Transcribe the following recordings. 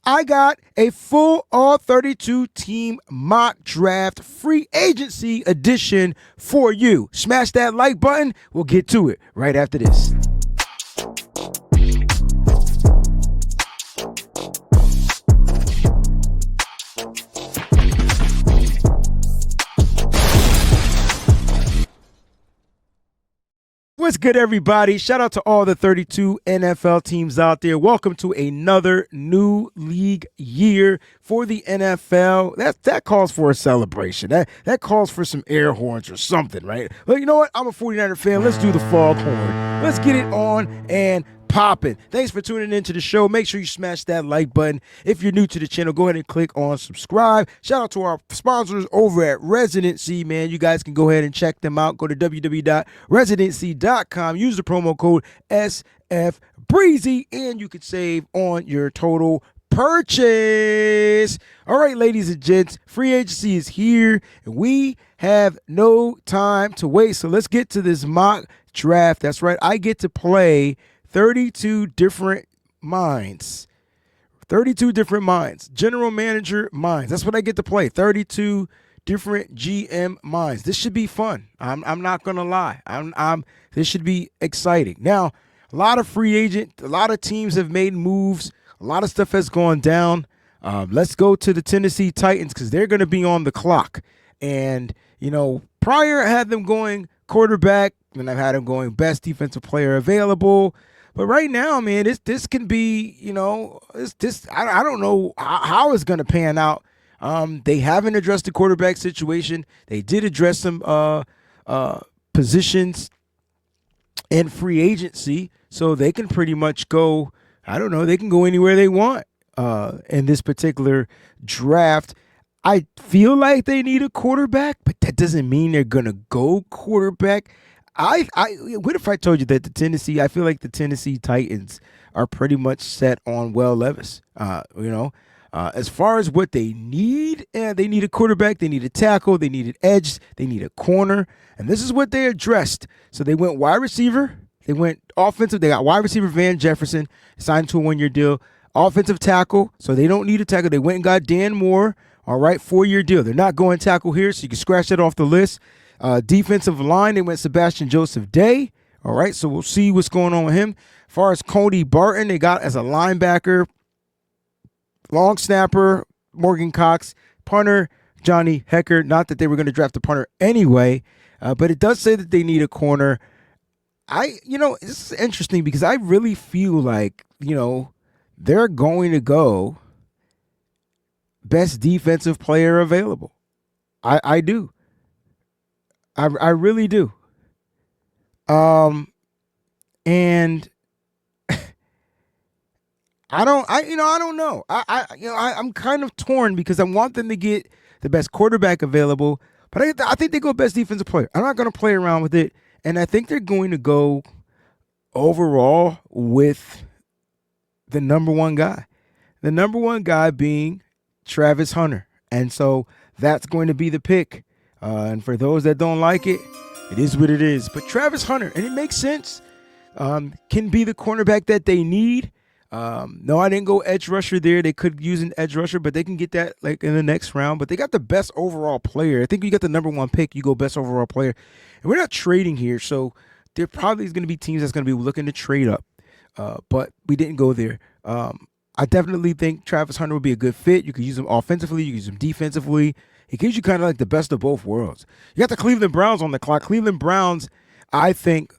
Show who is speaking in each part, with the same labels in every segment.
Speaker 1: I got a full all 32 team mock draft free agency edition for you. Smash that like button. We'll get to it right after this. What's good, everybody? Shout out to all the 32 NFL teams out there. Welcome to another new league year for the NFL. That calls for a celebration. That calls for some air horns or something, right? Well, you know what? I'm a 49er fan. Let's do the foghorn. Let's get it on and popping. Thanks for tuning into the show. Make sure you smash that like button. If you're new to the channel, go ahead and click on subscribe. Shout out to our sponsors over at Residency, man. You guys can go ahead and check them out. Go to www.residency.com. Use the promo code SFBreezie and you can save on your total purchase. All right, ladies and gents, free agency is here and we have no time to waste. So let's get to this mock draft. That's right. I get to play 32 different minds. 32 different minds. General manager minds. That's what I get to play. 32 different GM minds. This should be fun. I'm not gonna lie. This should be exciting. Now, a lot of free agent, a lot of teams have made moves. A lot of stuff has gone down. Let's go to the Tennessee Titans because they're gonna be on the clock. And prior I had them going quarterback, and I've had them going best defensive player available. But right now, man, this can be, I don't know how it's going to pan out. They haven't addressed the quarterback situation. They did address some positions in free agency, so they can pretty much go, they can go anywhere they want in this particular draft. I feel like they need a quarterback, but that doesn't mean they're going to go quarterback. What if I told you that I feel like the Tennessee Titans are pretty much set on Will Levis. As far as what they need a quarterback, they need a tackle, they need an edge, they need a corner, and this is what they addressed. So they went wide receiver, they went offensive, they got wide receiver Van Jefferson, signed to a 1-year deal, offensive tackle, so they don't need a tackle. They went and got Dan Moore, all right, 4-year deal. They're not going tackle here, so you can scratch that off the list. Defensive line, they went Sebastian Joseph Day. All right, so we'll see what's going on with him. As far as Cody Barton, they got as a linebacker, long snapper, Morgan Cox, punter, Johnny Hecker. Not that they were going to draft a punter anyway, but it does say that they need a corner. This is interesting because I really feel like, they're going to go best defensive player available. I do. I really do. And I don't know. I'm kind of torn because I want them to get the best quarterback available, but I think they go best defensive player. I'm not going to play around with it, and I think they're going to go overall with the number one guy. The number one guy being Travis Hunter, and so that's going to be the pick. And for those that don't like it, it is what it is. But Travis Hunter, and it makes sense, can be the cornerback that they need. No, I didn't go edge rusher there. They could use an edge rusher, but they can get that like in the next round. But they got the best overall player. I think you got the number one pick, you go best overall player. And we're not trading here, so there probably is going to be teams that's going to be looking to trade up. But we didn't go there. I definitely think Travis Hunter would be a good fit. You could use him offensively. You could use him defensively. He gives you kind of like the best of both worlds. You got the Cleveland Browns on the clock. Cleveland Browns, I think,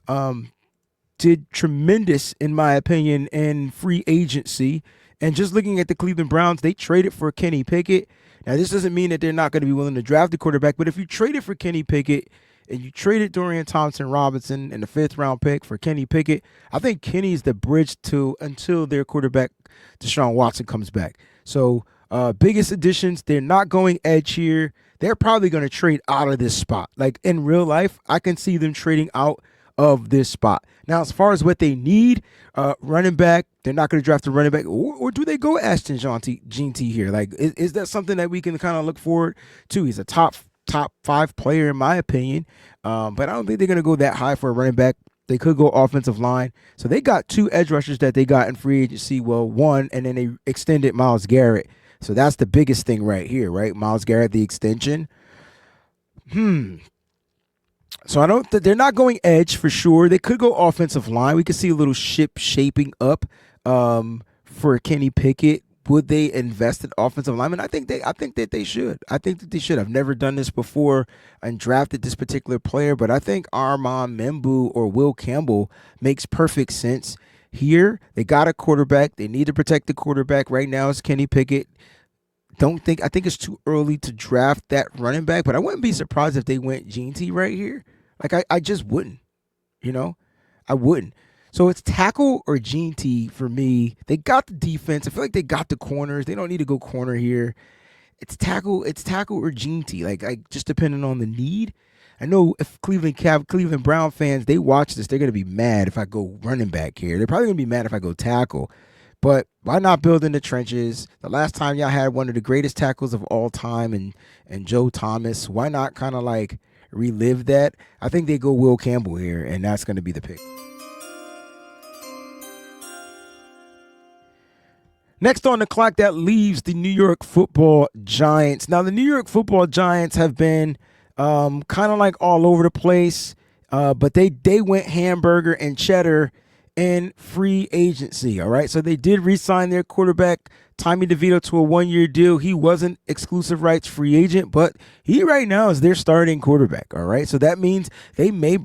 Speaker 1: did tremendous, in my opinion, in free agency. And just looking at the Cleveland Browns, they traded for Kenny Pickett. Now, this doesn't mean that they're not going to be willing to draft a quarterback, but if you traded for Kenny Pickett and you traded Dorian Thompson-Robinson in the 5th-round pick for Kenny Pickett, I think Kenny's the bridge until their quarterback, Deshaun Watson, comes back. So, biggest additions, they're not going edge here. They're probably going to trade out of this spot. Like in real life, I can see them trading out of this spot. Now, as far as what they need, running back, they're not going to draft a running back, or do they go Ashton GNT here? Like, is that something that we can kind of look forward to? He's a top 5 player in my opinion, but I don't think they're going to go that high for a running back. They could go offensive line. So they got 2 edge rushers that they got in free agency. Well, one, and then they extended Myles Garrett. So that's the biggest thing right here, right? Myles Garrett, the extension. So I don't. They're not going edge for sure. They could go offensive line. We could see a little ship shaping up for Kenny Pickett. Would they invest in offensive linemen? I think that they should. I think that they should. I've never done this before and drafted this particular player, but I think Armand Membu or Will Campbell makes perfect sense here. They got a quarterback. They need to protect the quarterback. Right now it's Kenny Pickett. I think it's too early to draft that running back, but I wouldn't be surprised if they went GNT right here. Like I just wouldn't, I wouldn't. So it's tackle or GNT for me. They got the defense. I feel like they got the corners. They don't need to go corner here. It's tackle or GNT. Like just depending on the need. I know if Cleveland Brown fans, they watch this, they're gonna be mad if I go running back here. They're probably gonna be mad if I go tackle. But why not build in the trenches? The last time y'all had one of the greatest tackles of all time and Joe Thomas, why not kind of like relive that? I think they go Will Campbell here, and that's going to be the pick. Next on the clock, that leaves the New York Football Giants. Now, the New York Football Giants have been kind of like all over the place, but they went hamburger and cheddar in free agency, all right? So they did re-sign their quarterback, Tommy DeVito, to a 1-year deal. He wasn't exclusive rights free agent, but he right now is their starting quarterback, all right? So that means they may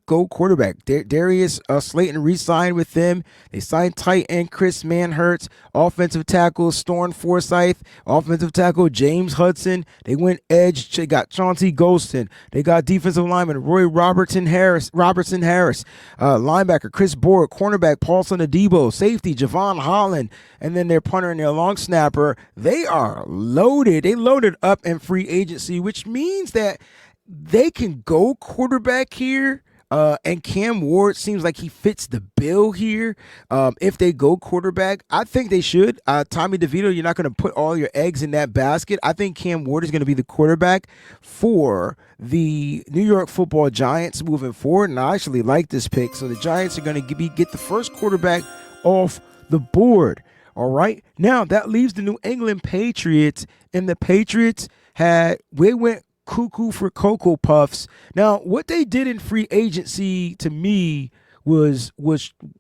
Speaker 1: go quarterback. Darius Slayton re-signed with them. They signed tight end Chris Manhertz, offensive tackle Storm Forsythe, offensive tackle James Hudson. They went edge. They got Chauncey Golston. They got defensive lineman Roy Robertson Harris, linebacker Chris Borg, cornerback Paulson Adebo, safety Javon Holland, and then their punter and their long snapper. They are loaded. They loaded up in free agency, which means that they can go quarterback here. And Cam Ward seems like he fits the bill here. If they go quarterback, I think they should. Tommy DeVito, you're not going to put all your eggs in that basket. I think Cam Ward is going to be the quarterback for the New York Football Giants moving forward, and I actually like this pick. So the Giants are going to get the first quarterback off the board. All right. Now that leaves the New England Patriots, and the Patriots went cuckoo for Cocoa Puffs. Now, what they did in free agency to me was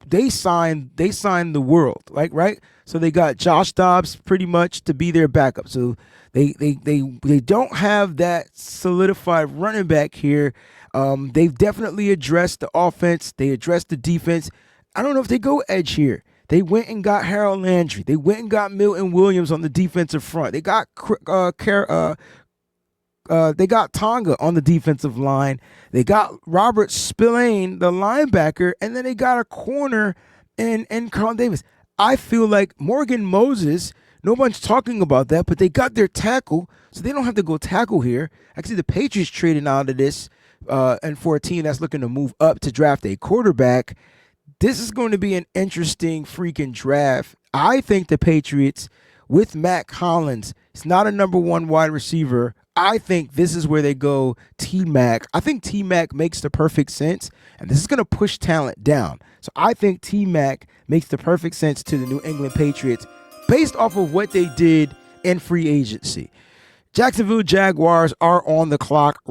Speaker 1: they signed the world, like, right? So they got Josh Dobbs pretty much to be their backup. So they don't have that solidified running back here. They've definitely addressed the offense. They addressed the defense. I don't know if they go edge here. They went and got Harold Landry. They went and got Milton Williams on the defensive front. They got they got Tonga on the defensive line. They got Robert Spillane, the linebacker, and then they got a corner and Carl Davis. I feel like Morgan Moses, no one's talking about that, but they got their tackle, so they don't have to go tackle here. Actually, the Patriots trading out of this and for a team that's looking to move up to draft a quarterback. This is going to be an interesting freaking draft. I think the Patriots with Matt Collins, it's not a number 1 wide receiver. I think this is where they go T-Mac. I think T-Mac makes the perfect sense, and this is going to push talent down. So I think T-Mac makes the perfect sense to the New England Patriots based off of what they did in free agency. Jacksonville Jaguars are on the clock,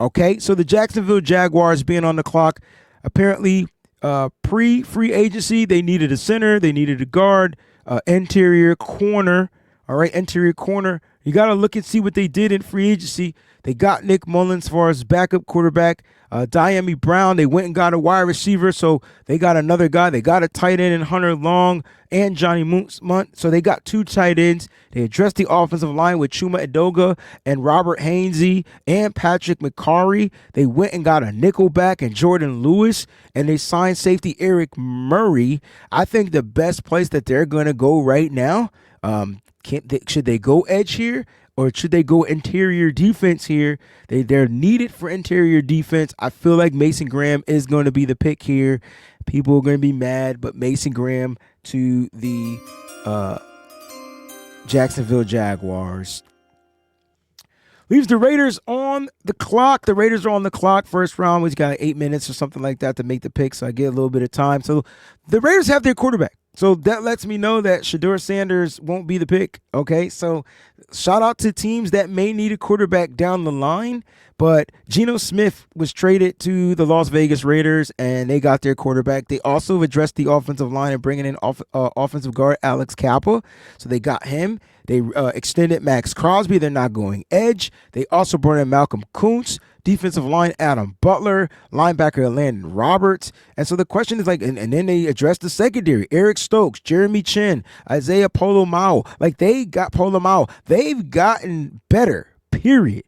Speaker 1: okay? So the Jacksonville Jaguars being on the clock, apparently pre-free agency, they needed a center, they needed a guard, interior corner, all right, interior corner. You got to look and see what they did in free agency. They got Nick Mullins for his backup quarterback. Diami Brown, they went and got a wide receiver, so they got another guy. They got a tight end in Hunter Long and Johnny Munt, so they got 2 tight ends. They addressed the offensive line with Chuma Edoga and Robert Hainsey and Patrick McCarry. They went and got a nickelback and Jordan Lewis, and they signed safety Eric Murray. I think the best place that they're going to go right now, should they go edge here or should they go interior defense here? They're needed for interior defense. I feel like Mason Graham is going to be the pick here. People are going to be mad, but Mason Graham to the Jacksonville Jaguars. Leaves the Raiders on the clock. The Raiders are on the clock. First round, we've got 8 minutes or something like that to make the pick, so I get a little bit of time. So the Raiders have their quarterback. So that lets me know that Shedeur Sanders won't be the pick. Okay, so shout out to teams that may need a quarterback down the line. But Geno Smith was traded to the Las Vegas Raiders, and they got their quarterback. They also addressed the offensive line and bringing in offensive guard Alex Kappa. So they got him. They extended Max Crosby. They're not going edge. They also brought in Malcolm Kuntz. Defensive line, Adam Butler. Linebacker, Landon Roberts. And so the question is and then they addressed the secondary. Eric Stokes, Jeremy Chin, Isaiah Polomao. They got Polomao. They've gotten better, period.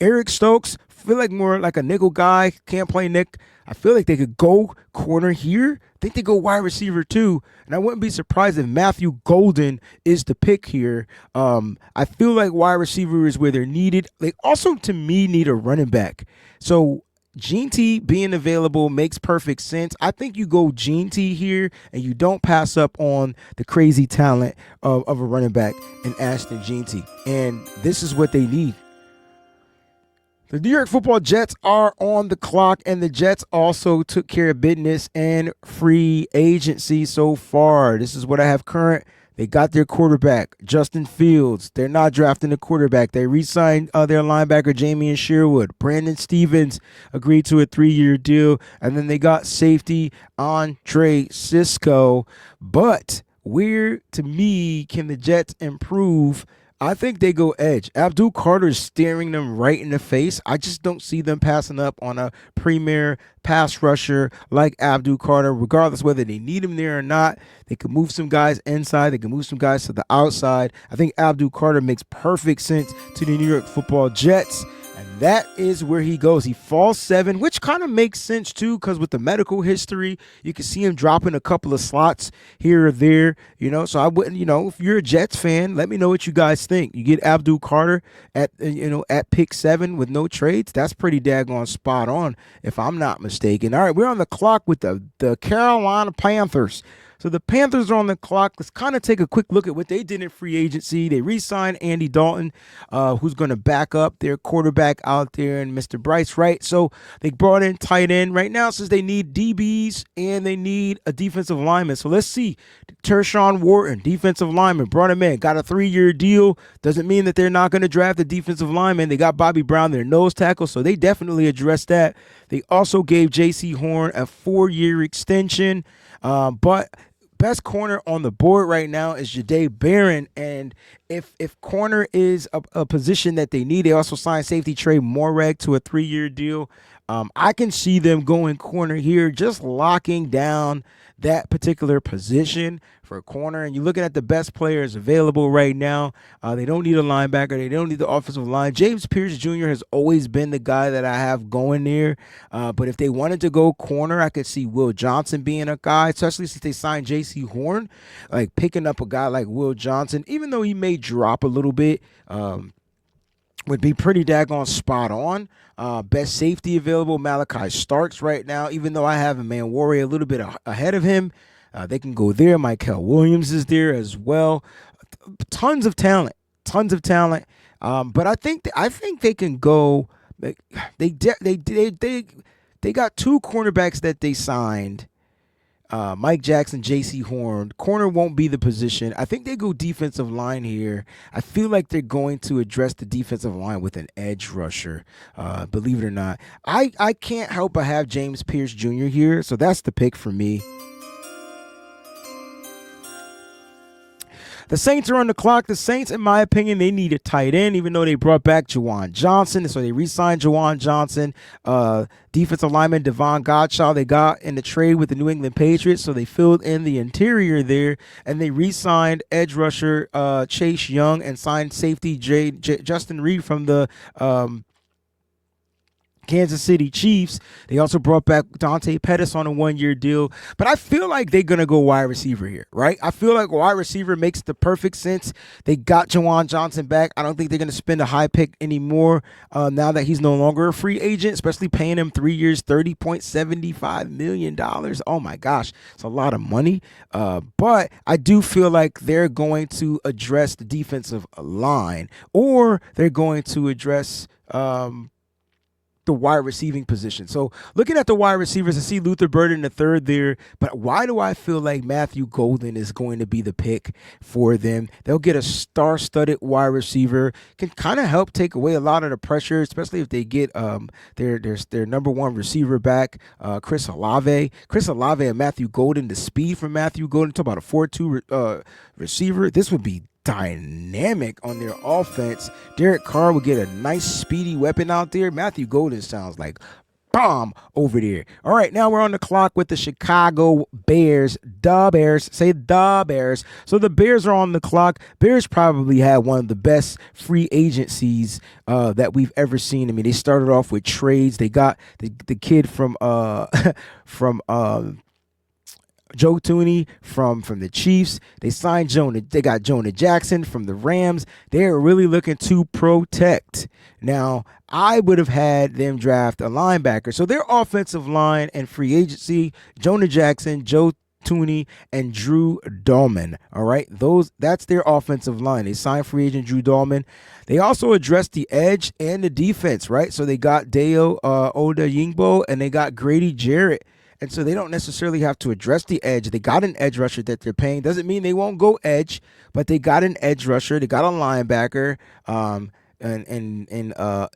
Speaker 1: Eric Stokes, feel like more like a nickel guy, can't play Nick. I feel like they could go corner here. I think they go wide receiver too. And I wouldn't be surprised if Matthew Golden is the pick here. I feel like wide receiver is where they're needed. They also, to me, need a running back. So Gene T being available makes perfect sense. I think you go Gene T here and you don't pass up on the crazy talent of a running back in Ashton Gene T. And this is what they need. The New York Football Jets are on the clock, and the Jets also took care of business and free agency so far. This is what I have current. They got their quarterback, Justin Fields. They're not drafting a quarterback. They re-signed their linebacker, Jamian Sherwood. Brandon Stevens agreed to a 3-year deal, and then they got safety Andre Cisco. But where, to me, can the Jets improve? I think they go edge. Abdul Carter is staring them right in the face. I just don't see them passing up on a premier pass rusher like Abdul Carter, regardless whether they need him there or not. They can move some guys inside. They can move some guys to the outside. I think Abdul Carter makes perfect sense to the New York Football Jets. And that is where he goes. He falls 7, which kind of makes sense too, because with the medical history, you can see him dropping a couple of slots here or there. So I wouldn't. If you're a Jets fan, let me know what you guys think. You get Abdul Carter at at pick 7 with no trades. That's pretty daggone spot on, if I'm not mistaken. All right, we're on the clock with the Carolina Panthers. So the Panthers are on the clock. Let's kind of take a quick look at what they did in free agency. They re-signed Andy Dalton, who's going to back up their quarterback out there, and Mr. Bryce Wright. So they brought in tight end. Right now, since they need DBs and they need a defensive lineman. So let's see. Tershawn Wharton, defensive lineman, brought him in. Got a 3-year deal. Doesn't mean that they're not going to draft a defensive lineman. They got Bobby Brown, their nose tackle, so they definitely addressed that. They also gave J.C. Horn a 4-year extension. But best corner on the board right now is Jahdae Barron, and if corner is a position that they need, they also signed safety Trey Morag to a 3-year deal. I can see them going corner here, just locking down that particular position for a corner. And you're looking at the best players available right now. They don't need a linebacker. They don't need the offensive line. James Pierce Jr. has always been the guy that I have going there. But if they wanted to go corner, I could see Will Johnson being a guy, especially since they signed J.C. Horn. Like picking up a guy like Will Johnson, even though he may drop a little bit, would be pretty daggone spot on. Best safety available, Malachi Starks right now, even though I have Emmanuel Warrior a little bit ahead of him. They can go there. Michael Williams is there as well. Tons of talent. But I think they can go. They got 2 cornerbacks that they signed. Mike Jackson, J.C. Horn. Corner won't be the position. I think they go defensive line here. I feel like they're going to address the defensive line with an edge rusher, believe it or not. I can't help but have James Pierce Jr. here, so that's the pick for me. The Saints are on the clock. The Saints, in my opinion, they need a tight end, even though they brought back Juwan Johnson. So they re-signed Juwan Johnson. Defensive lineman Devon Godshaw they got in the trade with the New England Patriots. So they filled in the interior there. And they re-signed edge rusher Chase Young and signed safety Justin Reed from the Kansas City Chiefs. They also brought back Dante Pettis on a 1-year deal. But I feel like they're going to go wide receiver here, right? I feel like wide receiver makes the perfect sense. They got Jawan Johnson back. I don't think they're going to spend a high pick anymore now that he's no longer a free agent, especially paying him 3 years, $30.75 million. Oh, my gosh. It's a lot of money. But I do feel like they're going to address the defensive line, or they're going to address the wide receiving position. So looking at the wide receivers, I see Luther Burden the third there, but why do I feel like Matthew Golden is going to be the pick for them? They'll get a star-studded wide receiver, can kind of help take away a lot of the pressure, especially if they get their number one receiver back, Chris Olave. Chris Olave and Matthew Golden, the speed from Matthew Golden, talk about a 4-2 receiver. This would be dynamic on their offense. Derek Carr will get a nice speedy weapon out there. Matthew Golden sounds like bomb over there. All right, now we're on the clock with the Chicago Bears. The Bears. Say the Bears. So the Bears are on the clock. Bears probably had one of the best free agencies that we've ever seen. I mean, they started off with trades. They got the kid from Joe Tooney from the Chiefs. They signed Jonah. They got Jonah Jackson from the Rams. They're really looking to protect. Now, I would have had them draft a linebacker. So their offensive line and free agency, Jonah Jackson, Joe Tooney, and Drew Dahlman. All right, that's their offensive line. They signed free agent Drew Dahlman. They also addressed the edge and the defense, right? So they got Deo Odeyingbo and they got Grady Jarrett. And so they don't necessarily have to address the edge. They got an edge rusher that they're paying. Doesn't mean they won't go edge, but they got an edge rusher. They got a linebacker,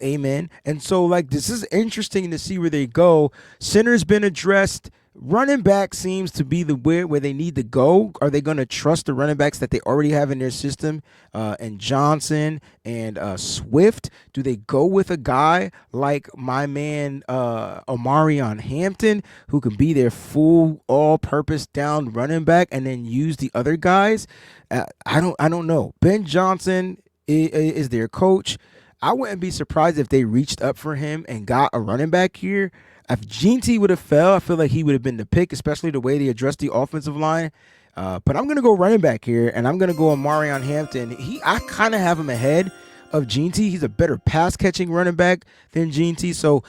Speaker 1: amen. And so, like, this is interesting to see where they go. Center's been addressed. Running back seems to be the where they need to go. Are they going to trust the running backs that they already have in their system, and Johnson and Swift? Do they go with a guy like my man Omarion Hampton, who can be their full all-purpose down running back and then use the other guys? I don't know. Ben Johnson is their coach. I wouldn't be surprised if they reached up for him and got a running back here. If GNT would have fell, I feel like he would have been the pick, especially the way they addressed the offensive line. But I'm going to go running back here, and I'm going to go on Marion Hampton. I kind of have him ahead of GNT. He's a better pass-catching running back than GNT. So,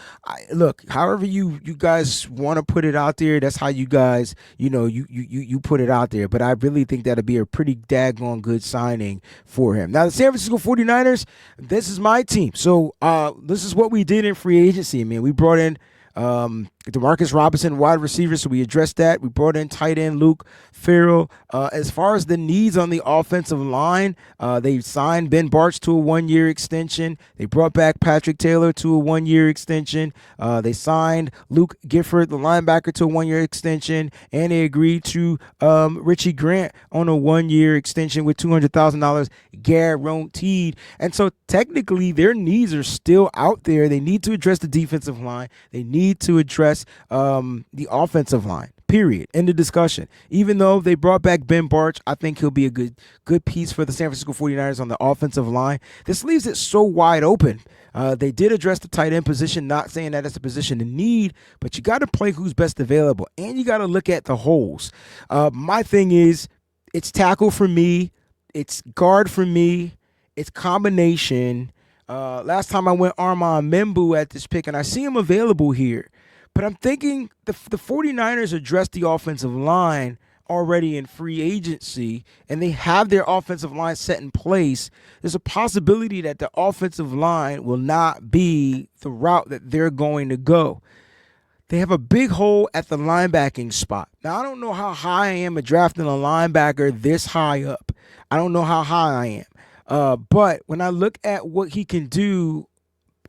Speaker 1: look, however you guys want to put it out there, that's how you guys, you put it out there. But I really think that'll be a pretty daggone good signing for him. Now, the San Francisco 49ers, this is my team. So, this is what we did in free agency. I mean, we brought in DeMarcus Robinson, wide receiver, so we addressed that. We brought in tight end Luke Farrell. As far as the needs on the offensive line, they signed Ben Bartch to a 1-year extension. They brought back Patrick Taylor to a 1-year extension. They signed Luke Gifford, the linebacker, to a 1-year extension, and they agreed to Richie Grant on a 1-year extension with $200,000 guaranteed. And so technically their needs are still out there. They need to address the defensive line. They need to address the offensive line, period. End of discussion. Even though they brought back Ben Bartch, I think he'll be a good piece for the San Francisco 49ers on the offensive line. This leaves it so wide open. They did address the tight end position, not saying that it's a position in need, but you got to play who's best available, and you got to look at the holes. My thing is, it's tackle for me, it's guard for me, it's combination. Last time I went Armand Membu at this pick, and I see him available here. But I'm thinking the 49ers addressed the offensive line already in free agency, and they have their offensive line set in place. There's a possibility that the offensive line will not be the route that they're going to go. They have a big hole at the linebacking spot. Now, I don't know how high I am at drafting a linebacker this high up. I don't know how high I am. But when I look at what he can do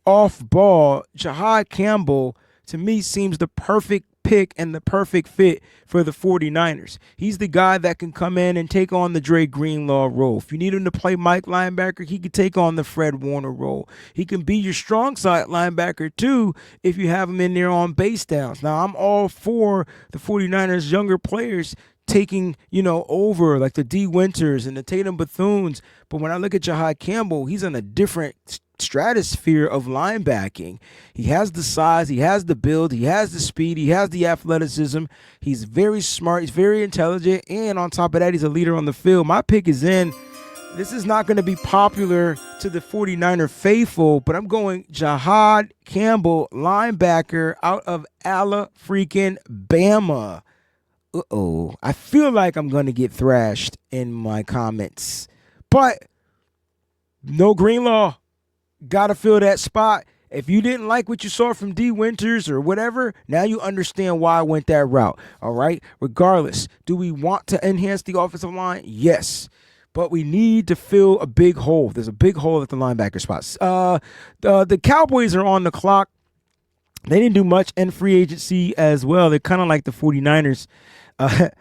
Speaker 1: off ball, Jahad Campbell, to me, seems the perfect pick and the perfect fit for the 49ers. He's the guy that can come in and take on the Dre Greenlaw role. If you need him to play Mike linebacker, he can take on the Fred Warner role. He can be your strong side linebacker too if you have him in there on base downs. Now, I'm all for the 49ers younger players taking, over, like the D. Winters and the Tatum Bethunes. But when I look at Jahad Campbell, he's on a different stratosphere of linebacking. He has the size, he has the build, he has the speed, he has the athleticism. He's very smart, he's very intelligent, and on top of that, he's a leader on the field. My pick is in. This is not going to be popular to the 49er faithful, but I'm going Jahad Campbell, linebacker out of Alabama. Uh-oh. I feel like I'm going to get thrashed in my comments. But no Greenlaw. Got to fill that spot. If you didn't like what you saw from D. Winters or whatever, now you understand why I went that route. All right? Regardless, do we want to enhance the offensive line? Yes. But we need to fill a big hole. There's a big hole at the linebacker spots. The Cowboys are on the clock. They didn't do much in free agency as well. They're kind of like the 49ers. But,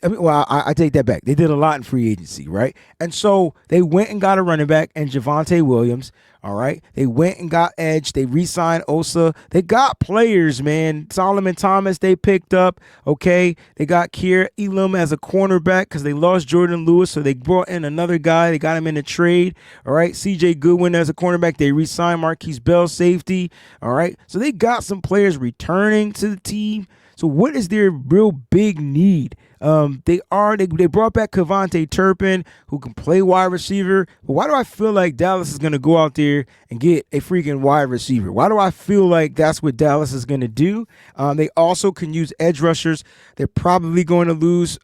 Speaker 1: I take that back. They did a lot in free agency, right? And so they went and got a running back and Javonte Williams, all right? They went and got edge. They re-signed Osa. They got players, man. Solomon Thomas they picked up, okay? They got Kier Elam as a cornerback because they lost Jordan Lewis, so they brought in another guy. They got him in a trade, all right? C.J. Goodwin as a cornerback. They re-signed Marquise Bell, safety, all right? So they got some players returning to the team. So what is their real big need? They brought back Kevontae Turpin, who can play wide receiver. But why do I feel like Dallas is going to go out there and get a freaking wide receiver? Why do I feel like that's what Dallas is going to do? They also can use edge rushers. They're probably going to lose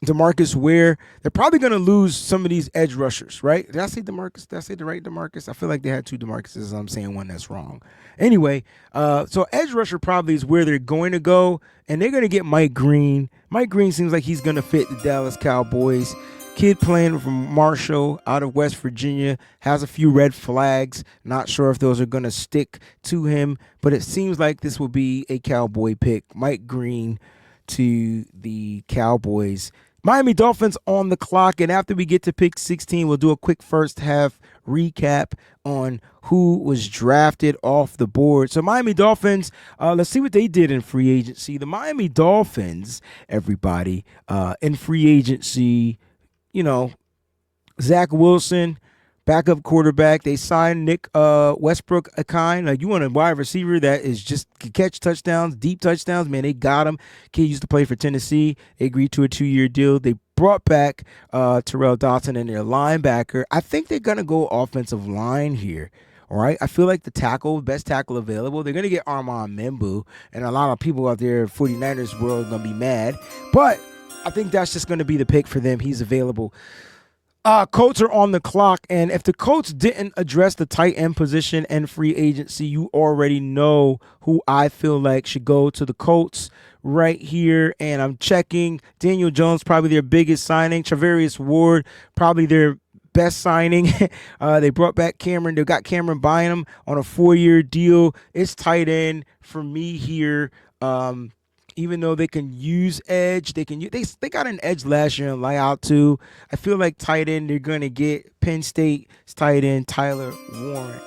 Speaker 1: DeMarcus Ware. They're probably going to lose some of these edge rushers, right? Did I say DeMarcus? Did I say the right DeMarcus? I feel like they had two DeMarcuses. I'm saying one that's wrong. Anyway, so edge rusher probably is where they're going to go, and they're going to get Mike Green. Mike Green seems like he's going to fit the Dallas Cowboys. Kid playing from Marshall out of West Virginia, has a few red flags. Not sure if those are going to stick to him, but it seems like this will be a Cowboy pick. Mike Green to the Cowboys. Miami Dolphins on the clock, and after we get to pick 16, we'll do a quick first half recap on who was drafted off the board. So Miami Dolphins, let's see what they did in free agency. The Miami Dolphins, everybody, in free agency, Zach Wilson, backup quarterback. They signed Nick Westbrook Akine. Like, you want a wide receiver that is just can catch touchdowns, deep touchdowns. Man, they got him. Kid used to play for Tennessee. They agreed to a 2-year deal. They brought back Terrell Dodson and their linebacker. I think they're going to go offensive line here. All right, I feel like the best tackle available. They're going to get Armand Membu, and a lot of people out there in 49ers world are going to be mad. But I think that's just going to be the pick for them. He's available. Colts are on the clock, and if the Colts didn't address the tight end position and free agency, you already know who I feel like should go to the Colts right here. And I'm checking. Daniel Jones, probably their biggest signing. Travarius Ward, probably their best signing. They brought back Cameron. They got Cameron Bynum on a 4-year deal. It's tight end for me here. Even though they can use edge, they got an edge last year in Lyout too. I feel like tight end they're gonna get Penn State's tight end Tyler Warren.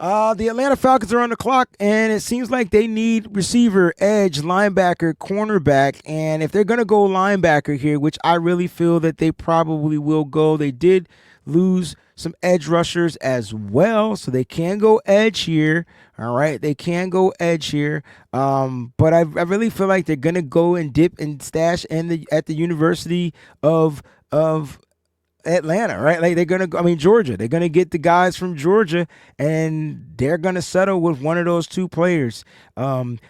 Speaker 1: The Atlanta Falcons are on the clock, and it seems like they need receiver, edge, linebacker, cornerback. And if they're gonna go linebacker here, which I really feel that they probably will go, they did lose some edge rushers as well, so they can go edge here. All right, they can go edge here, but I really feel like they're gonna go and dip and stash at the University of Atlanta, right? Like Georgia. They're gonna get the guys from Georgia, and they're gonna settle with one of those two players.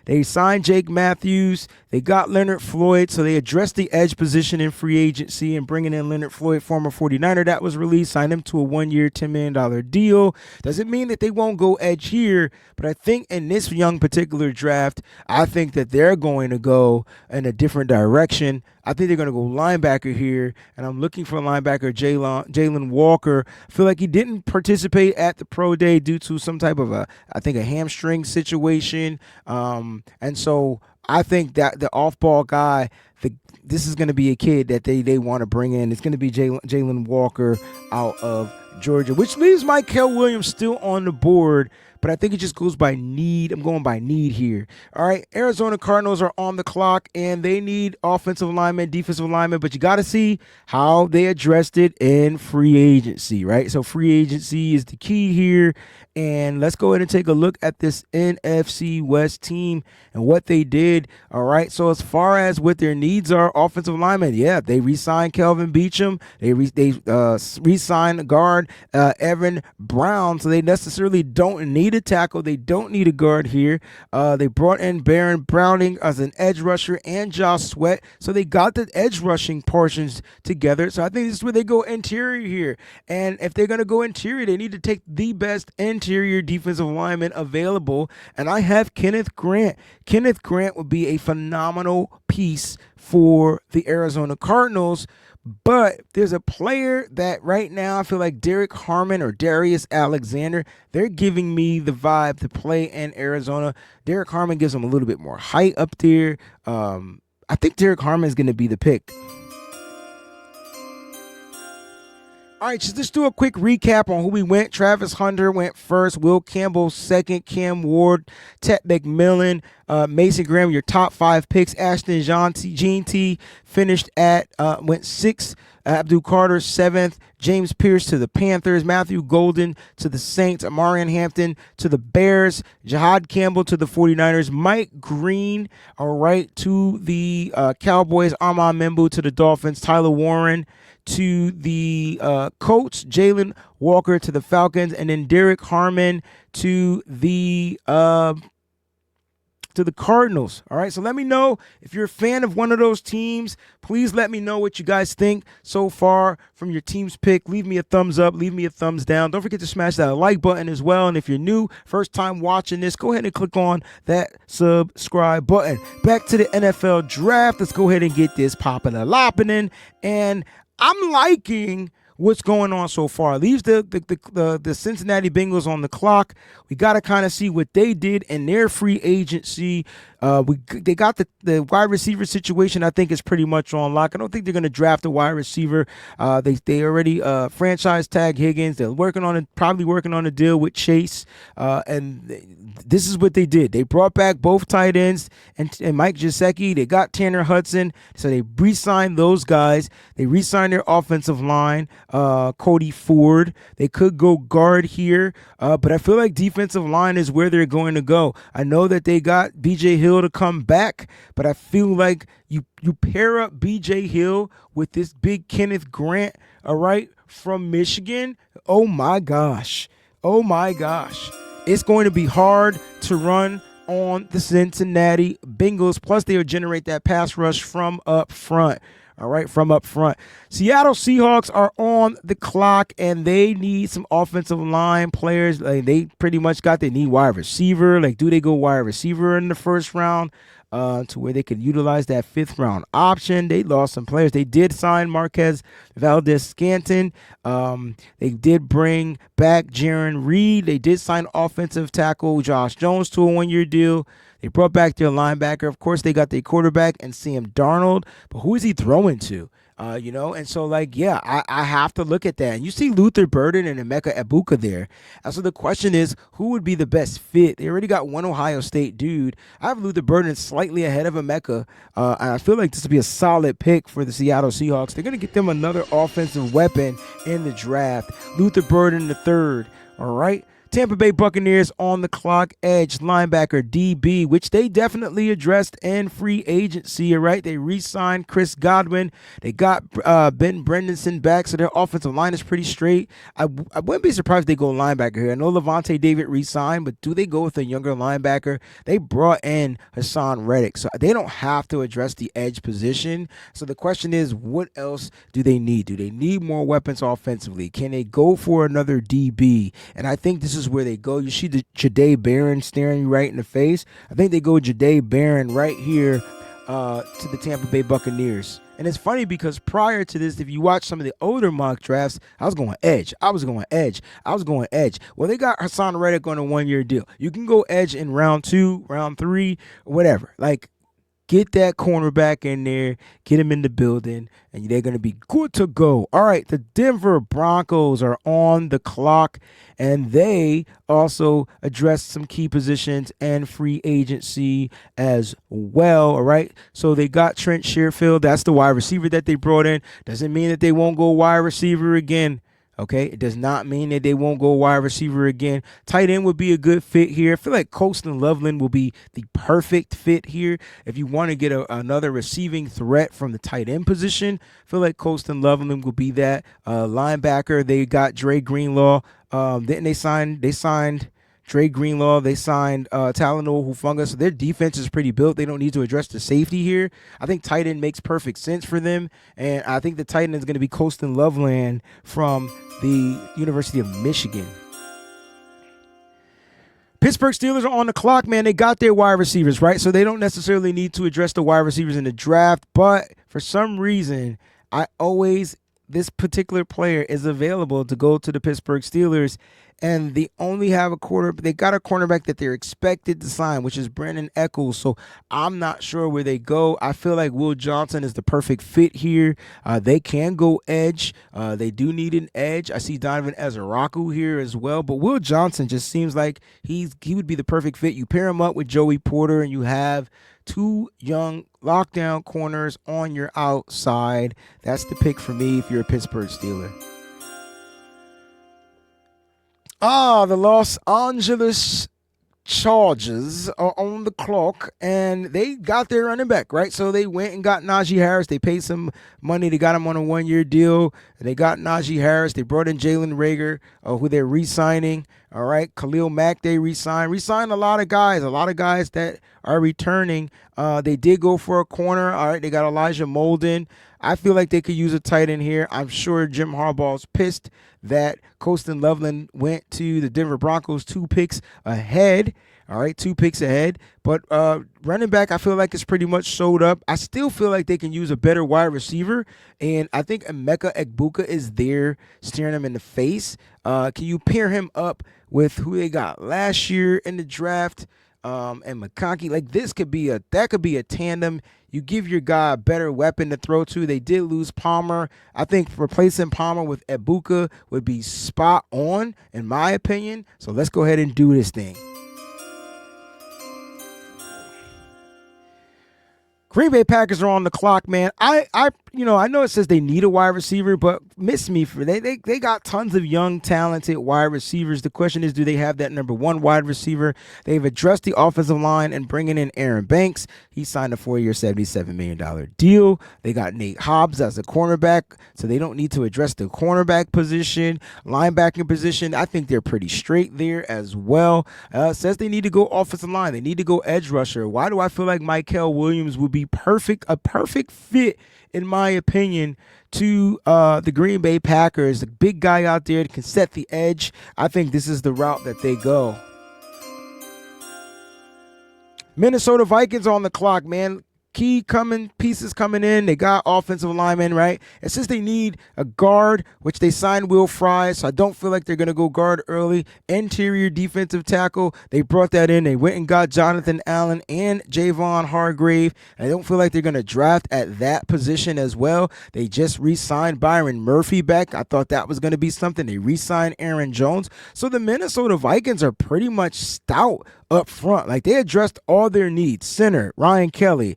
Speaker 1: They signed Jake Matthews. They got Leonard Floyd, so they addressed the edge position in free agency and bringing in Leonard Floyd, former 49er that was released, signed him to a 1-year, $10 million deal. Doesn't mean that they won't go edge here, but I think in this young particular draft, I think that they're going to go in a different direction. I think they're going to go linebacker here, and I'm looking for linebacker Jalen Walker. I feel like he didn't participate at the pro day due to some type of a hamstring situation, and so I think that the off-ball guy, this is going to be a kid that they want to bring in. It's going to be Jalen Walker out of Georgia, which leaves Mykel Williams still on the board. but I think it just goes by need. I'm going by need here. All right, Arizona Cardinals are on the clock, and they need offensive linemen, defensive linemen, but you got to see how they addressed it in free agency, right? So free agency is the key here, and let's go ahead and take a look at this NFC West team and what they did. All right, so as far as what their needs are, offensive linemen, yeah, they re-signed Kelvin Beachum. They re-signed guard Evan Brown, so they necessarily don't need a tackle. They don't need a guard here. They brought in Baron Browning as an edge rusher and Josh Sweat, so they got the edge rushing portions together. So I think this is where they go interior here. And if they're going to go interior, they need to take the best interior defensive lineman available. And I have Kenneth Grant. Kenneth Grant would be a phenomenal piece for the Arizona Cardinals. But there's a player that right now I feel like Derek Harmon or Darius Alexander, they're giving me the vibe to play in Arizona. Derek Harmon gives them a little bit more height up there. I think Derek Harmon is going to be the pick. All right, just let's do a quick recap on who we went. Travis Hunter went first, Will Campbell second, Cam Ward, Ted McMillan, Mason Graham, your top 5 picks. Ashton Jeanty finished at went 6th. Abdul Carter 7th. James Pierce to the Panthers. Matthew Golden to the Saints. Amarian Hampton to the Bears. Jahad Campbell to the 49ers. Mike Green, all right, to the Cowboys. Armand Membu to the Dolphins. Tyler Warren to the Colts, Jalen Walker to the Falcons, and then Derek Harmon to the Cardinals. All right, so let me know if you're a fan of one of those teams. Please let me know what you guys think so far from your team's pick. Leave me a thumbs up, leave me a thumbs down. Don't forget to smash that like button as well. And if you're new, first time watching this, go ahead and click on that subscribe button. Back to the NFL draft. Let's go ahead and get this popping and lopping. And I'm liking what's going on so far. Leaves the Cincinnati Bengals on the clock. We got to kind of see what they did in their free agency. They got the wide receiver situation, I think, is pretty much on lock. I don't think they're going to draft a wide receiver. They already franchise tag Higgins. They're probably working on a deal with Chase. And this is what they did. They brought back both tight ends and Mike Gesicki. They got Tanner Hudson. So they re-signed those guys. They re-signed their offensive line. Cody Ford. They could go guard here, but I feel like defensive line is where they're going to go. I know that they got B.J. Hill to come back, but I feel like you pair up B.J. Hill with this big Kenneth Grant, all right, from Michigan. Oh my gosh. It's going to be hard to run on the Cincinnati Bengals. Plus, they'll generate that pass rush from up front. All right, from up front. Seattle Seahawks are on the clock, and they need some offensive line players. Like, they pretty much they need wide receiver. Like, do they go wide receiver in the first round to where they could utilize that 5th round option? They lost some players. They did sign Marquez Valdez-Scantling. They did bring back Jaron Reed. They did sign offensive tackle Josh Jones to a 1-year deal. They brought back their linebacker. Of course, they got their quarterback and Sam Darnold. But who is he throwing to? And so, like, yeah, I have to look at that. And you see Luther Burden and Emeka Egbuka there. And so the question is, who would be the best fit? They already got one Ohio State dude. I have Luther Burden slightly ahead of Emeka. And I feel like this would be a solid pick for the Seattle Seahawks. They're going to get them another offensive weapon in the draft. Luther Burden III, all right? Tampa Bay Buccaneers on the clock, edge linebacker DB, which they definitely addressed in free agency, right? They re-signed Chris Godwin. They got Ben Brendanson back, so their offensive line is pretty straight. I wouldn't be surprised if they go linebacker here. I know Levante David re-signed, but do they go with a younger linebacker? They brought in Hassan Reddick, so they don't have to address the edge position. So the question is, what else do they need? Do they need more weapons offensively? Can they go for another DB? And I think this is where they go. You see the Jahdae Barron staring you right in the face. I think they go Jahdae Barron right here to the Tampa Bay Buccaneers. And it's funny because prior to this, if you watch some of the older mock drafts, I was going edge. Well, they got Hassan Reddick on a 1-year deal. You can go edge in round 2, round 3, whatever. Like, Get that cornerback in there, get him in the building, and they're going to be good to go. All right, the Denver Broncos are on the clock, and they also addressed some key positions and free agency as well. All right, so they got Trent Sherfield. That's the wide receiver that they brought in. Doesn't mean that they won't go wide receiver again. Okay, it does not mean that they won't go wide receiver again. Tight end would be a good fit here. I feel like Colston Loveland will be the perfect fit here. If you want to get another receiving threat from the tight end position, I feel like Colston Loveland will be that. Linebacker, they got Dre Greenlaw. Didn't they signed Dre Greenlaw. They signed Talanoa Hufanga. So their defense is pretty built. They don't need to address the safety here. I think tight end makes perfect sense for them. And I think the tight end is going to be Colston Loveland from the University of Michigan. Pittsburgh Steelers are on the clock, man. They got their wide receivers, right? So they don't necessarily need to address the wide receivers in the draft. But for some reason, this particular player is available to go to the Pittsburgh Steelers, and they only have they got a cornerback that they're expected to sign, which is Brandon Echols. So I'm not sure where they go. I feel like Will Johnson is the perfect fit here. They can go edge. They do need an edge. I see Donovan Ezeraku here as well, but Will Johnson just seems like he would be the perfect fit. You pair him up with Joey Porter, and you have two young lockdown corners on your outside. That's the pick for me if you're a Pittsburgh Steeler. The Los Angeles Chargers are on the clock, and they got their running back, right? So they went and got Najee Harris. They paid some money. They got him on a one-year deal. They got Najee Harris. They brought in Jalen Reagor, who they're re-signing. All right, Khalil Mack, they re-signed a lot of guys that are returning. They did go for a corner. All right, they got Elijah Molden. I feel like they could use a tight end here. I'm sure Jim Harbaugh's pissed that Colston Loveland went to the Denver Broncos 2 picks ahead. All right, 2 picks ahead. But running back, I feel like it's pretty much sold up. I still feel like they can use a better wide receiver. And I think Emeka Egbuka is there staring them in the face. Can you pair him up with who they got last year in the draft? And McConkey, like that could be a tandem. You give your guy a better weapon to throw to. They did lose Palmer. I think replacing Palmer with Egbuka would be spot on, in my opinion. So let's go ahead and do this thing. Green Bay Packers are on the clock, man. I know it says they need a wide receiver, but miss me for they got tons of young, talented wide receivers. The question is, do they have that number 1 wide receiver? They've addressed the offensive line and bringing in Aaron Banks. He signed a 4-year, $77 million deal. They got Nate Hobbs as a cornerback, so they don't need to address the cornerback position, linebacking position. I think they're pretty straight there as well. Says they need to go offensive line. They need to go edge rusher. Why do I feel like Mykel Williams would be a perfect fit, in my opinion, to the Green Bay Packers? A big guy out there that can set the edge. I think this is the route that they go. Minnesota Vikings on the clock, man. Key pieces coming in. They got offensive linemen, right? And since they need a guard, which they signed Will Fry, so I don't feel like they're going to go guard early. Interior defensive tackle, they brought that in. They went and got Jonathan Allen and Javon Hargrave. And I don't feel like they're going to draft at that position as well. They just re-signed Byron Murphy back. I thought that was going to be something. They re-signed Aaron Jones. So the Minnesota Vikings are pretty much stout up front. Like, they addressed all their needs. Center, Ryan Kelly.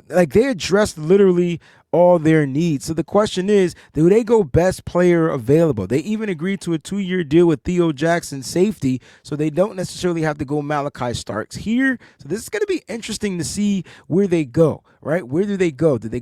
Speaker 1: Like, they addressed literally all their needs. So the question is, do they go best player available? They even agreed to a 2-year deal with Theo Jackson, safety, so they don't necessarily have to go Malachi Starks here. So this is going to be interesting to see where they go, right? Where do they go? Do they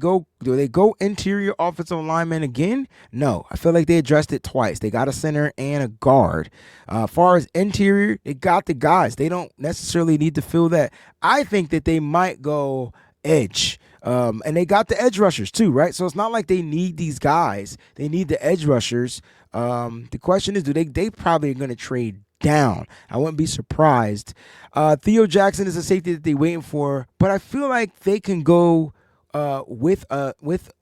Speaker 1: go interior offensive lineman again? No. I feel like they addressed it twice. They got a center and a guard. As far as interior, they got the guys. They don't necessarily need to fill that. I think that they might go edge. And they got the edge rushers too, right? So it's not like they need these guys. They need the edge rushers. The question is, they probably are going to trade down. I wouldn't be surprised. Theo Jackson is a safety that they're waiting for, but I feel like they can go with a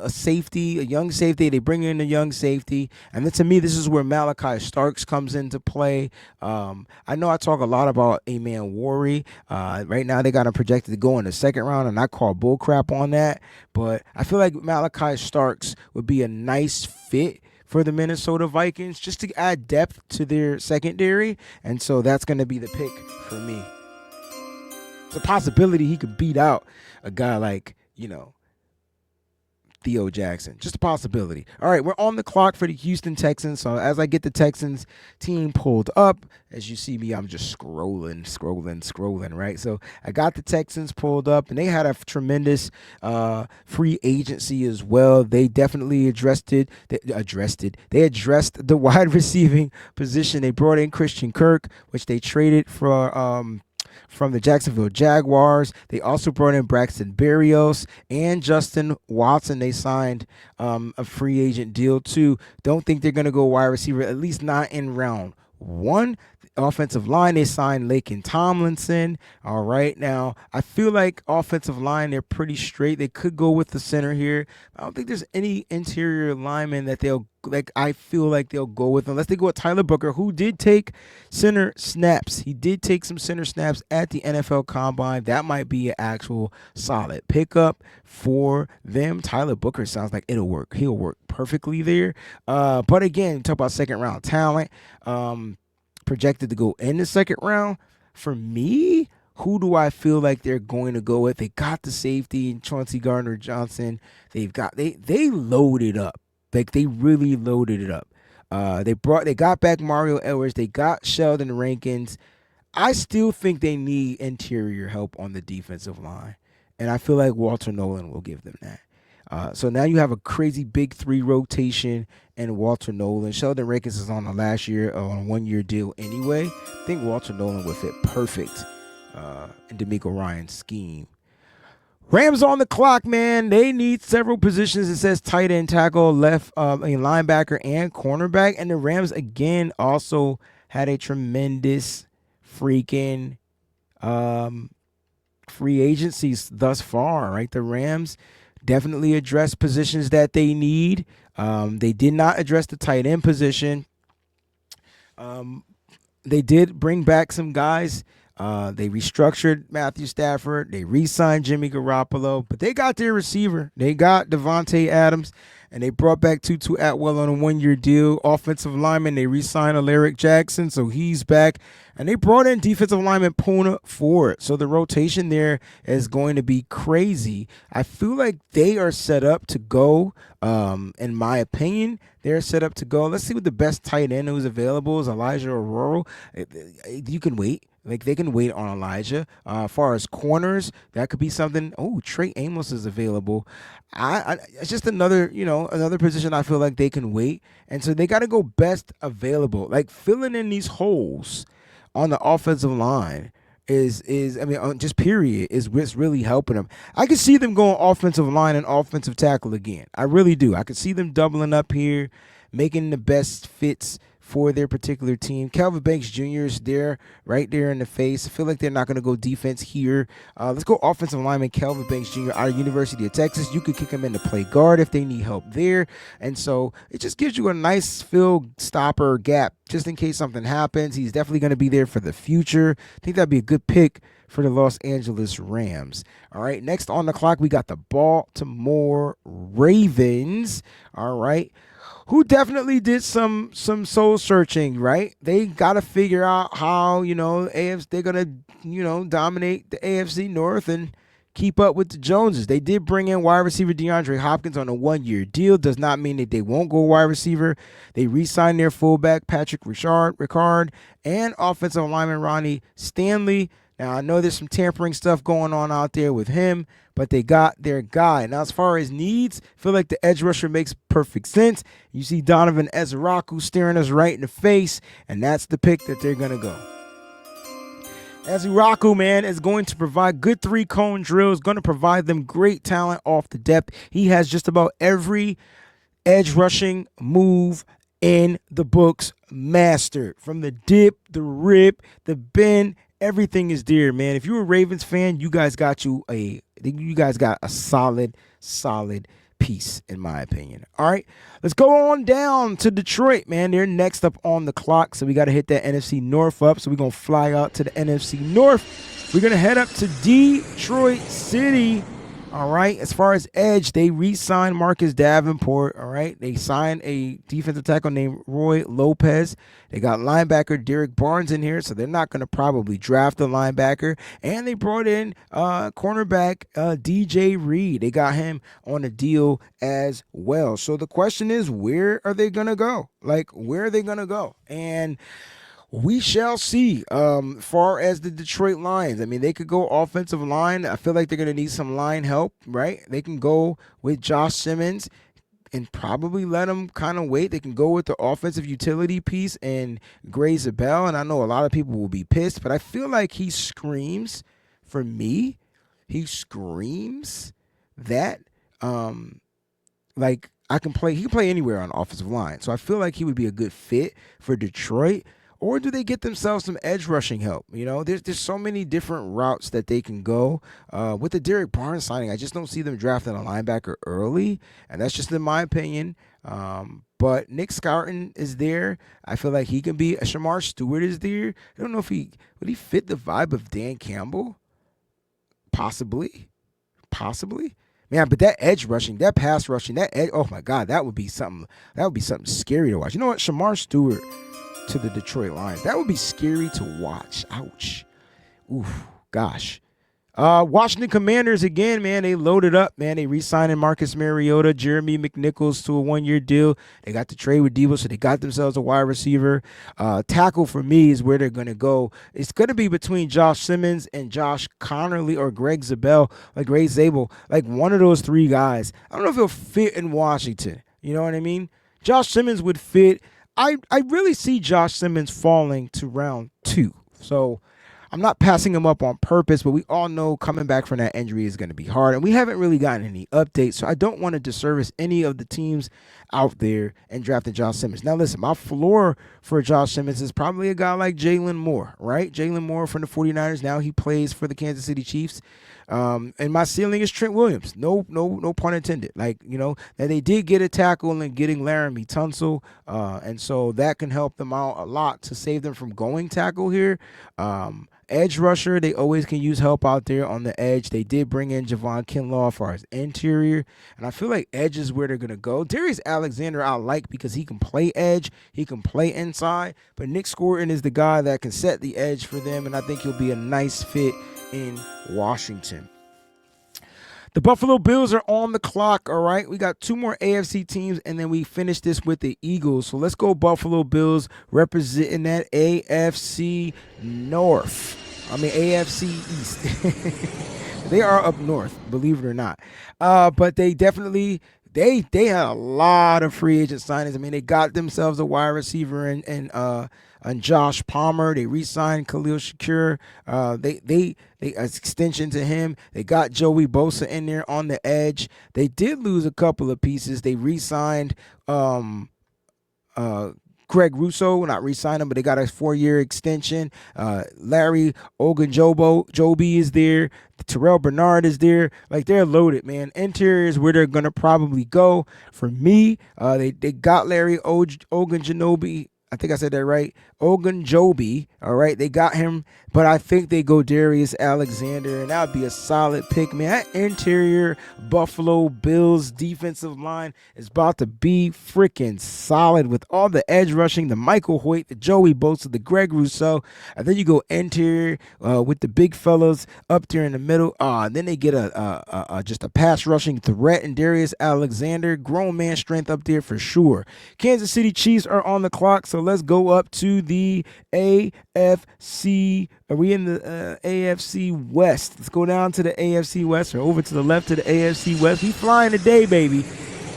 Speaker 1: safety, a young safety. They bring in a young safety, and then to me, this is where Malachi Starks comes into play. I know I talk a lot about Amen Worry. Right now, they got him projected to go in the second round, and I call bullcrap on that. But I feel like Malachi Starks would be a nice fit for the Minnesota Vikings just to add depth to their secondary, and so that's going to be the pick for me. It's a possibility he could beat out a guy like, Theo Jackson. Just a possibility. All right, we're on the clock for the Houston Texans. So as I get the Texans team pulled up, as you see me, I'm just scrolling, right? So I got the Texans pulled up, and they had a tremendous free agency as well. They definitely addressed it. They addressed the wide receiving position. They brought in Christian Kirk, which they traded for from the Jacksonville Jaguars. They also brought in Braxton Berrios and Justin Watson. They signed a free agent deal too. Don't think they're going to go wide receiver, at least not in round one. Offensive line, they signed Laken Tomlinson. All right, now I feel like offensive line, they're pretty straight. They could go with the center here. I don't think there's any interior lineman that I feel like they'll go with unless they go with Tyler Booker, who did take center snaps. He did take some center snaps at the NFL Combine. That might be an actual solid pickup for them. Tyler Booker sounds like it'll work. He'll work perfectly there. But again, talk about second round talent. Projected to go in the second round. For me, who do I feel like they're going to go with? They got the safety, Chauncey Gardner-Johnson. They loaded up. Like, they really loaded it up. They got back Mario Edwards. They got Sheldon Rankins. I still think they need interior help on the defensive line, and I feel like Walter Nolan will give them that. So now you have a crazy big three rotation and Walter Nolan. Sheldon Rankins is on the last year on a 1-year deal anyway. I think Walter Nolan would fit perfect in DeMeco Ryans' scheme. Rams on the clock, man. They need several positions. It says tight end, tackle, linebacker, and cornerback. And the Rams, again, also had a tremendous freaking free agencies thus far, right? The Rams definitely address positions that they need. They did not address the tight end position. They did bring back some guys. They restructured Matthew Stafford. They re-signed Jimmy Garoppolo, but they got their receiver. They got Devontae Adams, and they brought back Tutu Atwell on a 1-year deal. Offensive lineman, they re-signed Alaric Jackson, so he's back. And they brought in defensive lineman Puna Ford. So the rotation there is going to be crazy. I feel like they are set up to go. In my opinion, they're set up to go. Let's see what the best tight end who's available is. Elijah Aurora. You can wait. Like, they can wait on Elijah. As far as corners, that could be something. Oh, Trey Amos is available. It's just another position I feel like they can wait. And so they got to go best available. Like, filling in these holes on the offensive line is just period is what's really helping them. I can see them going offensive line and offensive tackle again. I really do. I could see them doubling up here, making the best fits for their particular team. Calvin Banks Jr. is there, right there in the face. I feel like they're not going to go defense here. Let's go offensive lineman Calvin Banks Jr. out of University of Texas. You could kick him into play guard if they need help there. And so it just gives you a nice fill stopper gap just in case something happens. He's definitely going to be there for the future. I think that'd be a good pick for the Los Angeles Rams. All right, next on the clock, we got the Baltimore Ravens. All right. Who definitely did some soul searching, right? They got to figure out how, they're going to, dominate the AFC North and keep up with the Joneses. They did bring in wide receiver DeAndre Hopkins on a 1-year deal. Does not mean that they won't go wide receiver. They re-signed their fullback, Patrick Ricard, and offensive lineman Ronnie Stanley. Now, I know there's some tampering stuff going on out there with him, but they got their guy. Now, as far as needs, I feel like the edge rusher makes perfect sense. You see Donovan Ezraku staring us right in the face, and that's the pick that they're going to go. Ezraku, man, is going to provide good three-cone drills, going to provide them great talent off the depth. He has just about every edge rushing move in the books mastered. From the dip, the rip, the bend, everything is there, man. If you're a Ravens fan, you guys got you a You guys got a solid piece, in my opinion. All right, let's go on down to Detroit, man. They're next up on the clock, so we got to hit that NFC North up. So we're going to fly out to the NFC North. We're going to head up to Detroit City. All right, as far as edge, they re-signed Marcus Davenport. All right, they signed a defensive tackle named Roy Lopez. They got linebacker Derek Barnes in here, so they're not going to probably draft a linebacker. And they brought in cornerback DJ Reed. They got him on a deal as well. So the question is, where are they going to go? Like, where are they going to go? And we shall see. Far as the Detroit Lions, I mean, they could go offensive line. I feel like they're going to need some line help, right? They can go with Josh Simmons and probably let him kind of wait. They can go with the offensive utility piece and Gray Zabel. And I know a lot of people will be pissed, but I feel like he screams, for me, he screams that, like, he can play anywhere on offensive line. So I feel like he would be a good fit for Detroit. Or do they get themselves some edge rushing help? You know, there's so many different routes that they can go. With the Derek Barnes signing, I just don't see them drafting a linebacker early, and that's just in my opinion. But Nick Scouton is there. I feel like he can be. Shamar Stewart is there. I don't know if would he fit the vibe of Dan Campbell? Possibly. Man, but that edge rushing, that pass rushing, that edge, oh my God, that would be something. That would be something scary to watch. You know what, Shamar Stewart to the Detroit Lions. That would be scary to watch. Ouch. Oof. Gosh. Washington Commanders again, man. They loaded up, man. They re-signed Marcus Mariota, Jeremy McNichols to a 1-year deal. They got the trade with Debo, so they got themselves a wide receiver. Tackle for me is where they're going to go. It's going to be between Josh Simmons and Josh Connerly or Greg Zabel, like one of those three guys. I don't know if he'll fit in Washington. You know what I mean? Josh Simmons would fit. I really see Josh Simmons falling to round 2. So I'm not passing him up on purpose, but we all know coming back from that injury is going to be hard. And we haven't really gotten any updates, so I don't want to disservice any of the teams out there and drafting Josh Simmons. Now, listen, my floor for Josh Simmons is probably a guy like Jalen Moore, right? Jalen Moore from the 49ers. Now he plays for the Kansas City Chiefs. And my ceiling is Trent Williams. No pun intended. Like, you know, that they did get a tackle in getting Laramie Tunsil. And so that can help them out a lot to save them from going tackle here. Edge rusher, they always can use help out there on the edge. They did bring in Javon Kinlaw as far as interior, and I feel like edge is where they're going to go. Darius Alexander I like because he can play edge, he can play inside, but Nick Scourton is the guy that can set the edge for them, and I think he'll be a nice fit in Washington. The Buffalo Bills are on the clock, all right? We got 2 more AFC teams, and then we finish this with the Eagles. So let's go Buffalo Bills representing that AFC North. AFC East. They are up north, believe it or not. But they definitely... They had a lot of free agent signings. I mean, they got themselves a wide receiver and Josh Palmer. They re-signed Khalil Shakir. They extension to him. They got Joey Bosa in there on the edge. They did lose a couple of pieces. They re-signed Greg Rousseau, not re-signed him, but they got a 4-year extension. Larry Ogunjobi is there. Terrell Bernard is there. Like, they're loaded, man. Interior is where they're going to probably go. For me, they got Larry Ogunjobi. I think I said that right. Ogunjobi, all right? They got him, but I think they go Darius Alexander, and that would be a solid pick, man. That interior Buffalo Bills defensive line is about to be freaking solid with all the edge rushing, the Michael Hoyt, the Joey Bosa, the Greg Rousseau, and then you go interior with the big fellas up there in the middle. And then they get just a pass rushing threat in Darius Alexander. Grown man strength up there for sure. Kansas City Chiefs are on the clock, so let's go up to the AFC. Are we in the AFC West? Let's go down to the AFC West or over to the left to the AFC West. We flying today, baby.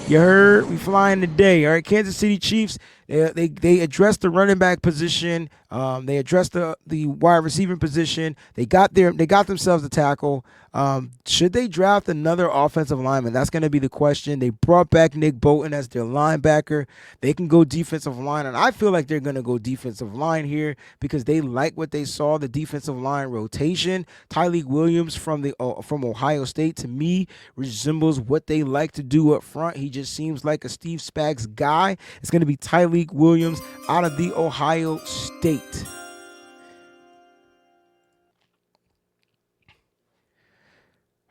Speaker 1: You heard? We flying today. All right, Kansas City Chiefs. They addressed the running back position. They addressed the wide receiving position. They got themselves a tackle. Should they draft another offensive lineman? That's going to be the question. They brought back Nick Bolton as their linebacker. They can go defensive line, and I feel like they're going to go defensive line here because they like what they saw, the defensive line rotation. Tyleik Williams from Ohio State, to me, resembles what they like to do up front. He just seems like a Steve Spags guy. It's going to be Tyleik Williams out of the Ohio State.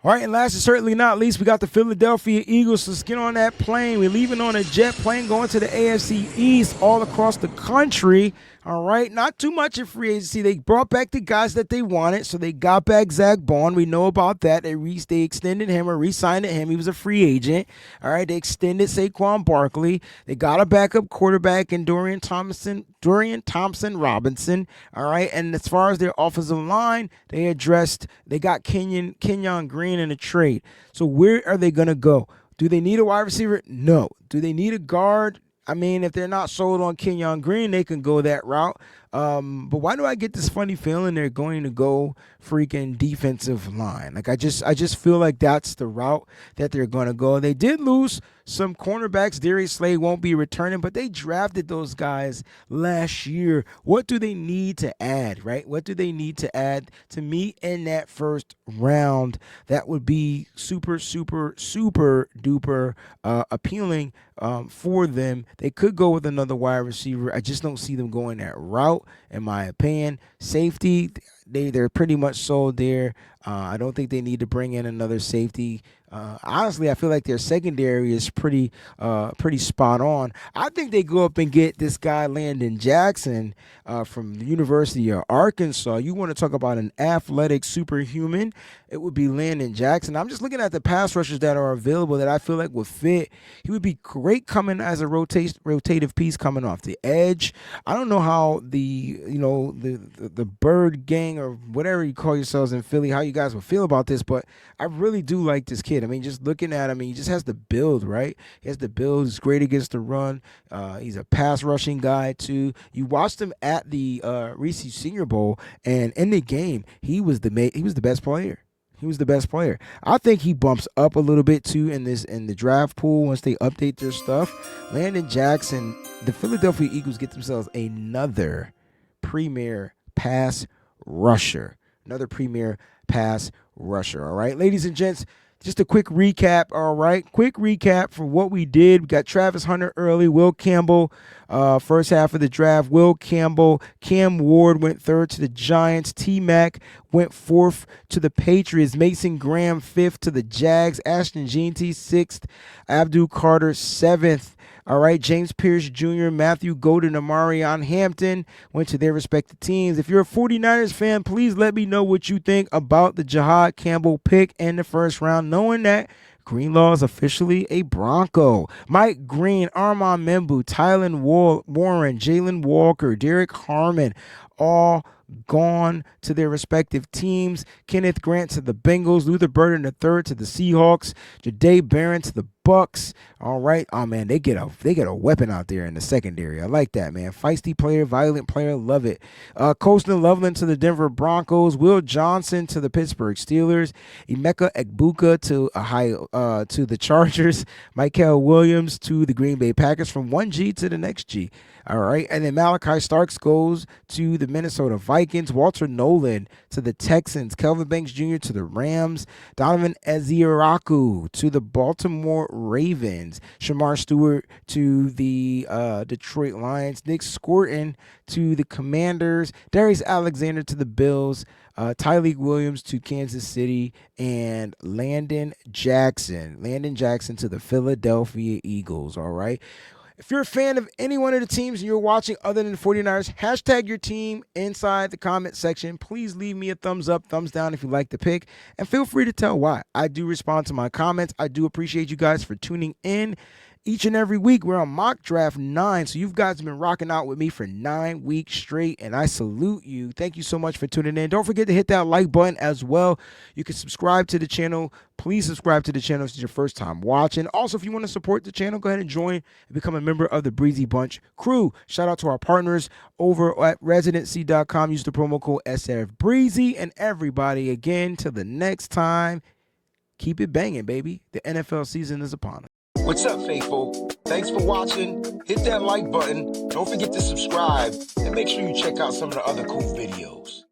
Speaker 1: All right, and last and certainly not least, we got the Philadelphia Eagles. Let's get on that plane. We're leaving on a jet plane going to the AFC East all across the country. All right, not too much in free agency. They brought back the guys that they wanted, so they got back Zach Bond. We know about that. They extended him or re-signed him. He was a free agent. All right, they extended Saquon Barkley. They got a backup quarterback in Dorian Thompson Robinson. All right, and as far as their offensive line, they got Kenyon Green in a trade. So where are they going to go? Do they need a wide receiver? No. Do they need a guard? I mean, if they're not sold on Kenyon Green, they can go that route. But why do I get this funny feeling they're going to go freaking defensive line? Like I just feel like that's the route that they're going to go. They did lose some cornerbacks. Darius Slade won't be returning, but they drafted those guys last year. What do they need to add, right? What do they need to add to me in that first round? That would be super, super, super duper appealing for them. They could go with another wide receiver. I just don't see them going that route. In my opinion, safety, they're pretty much sold there. I don't think they need to bring in another safety. Honestly, I feel like their secondary is pretty spot on. I think they go up and get this guy Landon Jackson from the University of Arkansas. You want to talk about an athletic superhuman? It would be Landon Jackson. I'm just looking at the pass rushers that are available that I feel like would fit. He would be great coming as a rotative piece coming off the edge. I don't know how the Bird Gang or whatever you call yourselves in Philly, how you guys would feel about this, but I really do like this kid. I mean, just looking at him, he just has the build, right? He has the build. He's great against the run. He's a pass rushing guy too. You watched him at the Reese Senior Bowl, and in the game, he was the best player. He was the best player. I think he bumps up a little bit too in the draft pool once they update their stuff. Landon Jackson, the Philadelphia Eagles get themselves another premier pass rusher. Another premier pass rusher. All right, ladies and gents, just a quick recap. All right, quick recap for what we did. We got Travis Hunter early, Will Campbell, first half of the draft. Will Campbell, Cam Ward went third to the Giants. T-Mac went fourth to the Patriots. Mason Graham fifth to the Jags. Ashton Jeanty sixth. Abdul Carter seventh. All right, James Pierce Jr., Matthew Golden, Amarion Hampton went to their respective teams. If you're a 49ers fan, please let me know what you think about the Jahad Campbell pick in the first round, knowing that Greenlaw is officially a Bronco. Mike Green, Armand Membu, Tylen Warren, Jalen Walker, Derek Harmon, all gone to their respective teams. Kenneth Grant to the Bengals, Luther Burden III to the Seahawks, Jahdae Barron to the Bucks. All right. Oh man, they get a weapon out there in the secondary. I like that, man. Feisty player, violent player, love it. Colston Loveland to the Denver Broncos, Will Johnson to the Pittsburgh Steelers, Emeka Egbuka to the Chargers, Michael Williams to the Green Bay Packers, from one G to the next G. All right. And then Malachi Starks goes to the Minnesota Vikings, Walter Nolan to the Texans, Kelvin Banks Jr. to the Rams, Donovan Eziraku to the Baltimore Ravens, Shamar Stewart to the Detroit Lions, Nick Scorton to the Commanders, Darius Alexander to the Bills, Tyleik Williams to Kansas City, and Landon Jackson to the Philadelphia Eagles. All right. If you're a fan of any one of the teams and you're watching other than the 49ers, hashtag your team inside the comment section. Please leave me a thumbs up, thumbs down if you like the pick, and feel free to tell why. I do respond to my comments. I do appreciate you guys for tuning in. each and every week. We're on Mock Draft 9, so you guys have been rocking out with me for 9 weeks straight, and I salute you. Thank you so much for tuning in. Don't forget to hit that like button as well. You can subscribe to the channel. Please subscribe to the channel if it's your first time watching. Also, if you want to support the channel, go ahead and join and become a member of the Breezie Bunch crew. Shout out to our partners over at residency.com. Use the promo code SBLVIII, and everybody, again, till the next time, keep it banging, baby. The NFL season is upon us.
Speaker 2: What's up, faithful? Thanks for watching. Hit that like button. Don't forget to subscribe, and make sure you check out some of the other cool videos.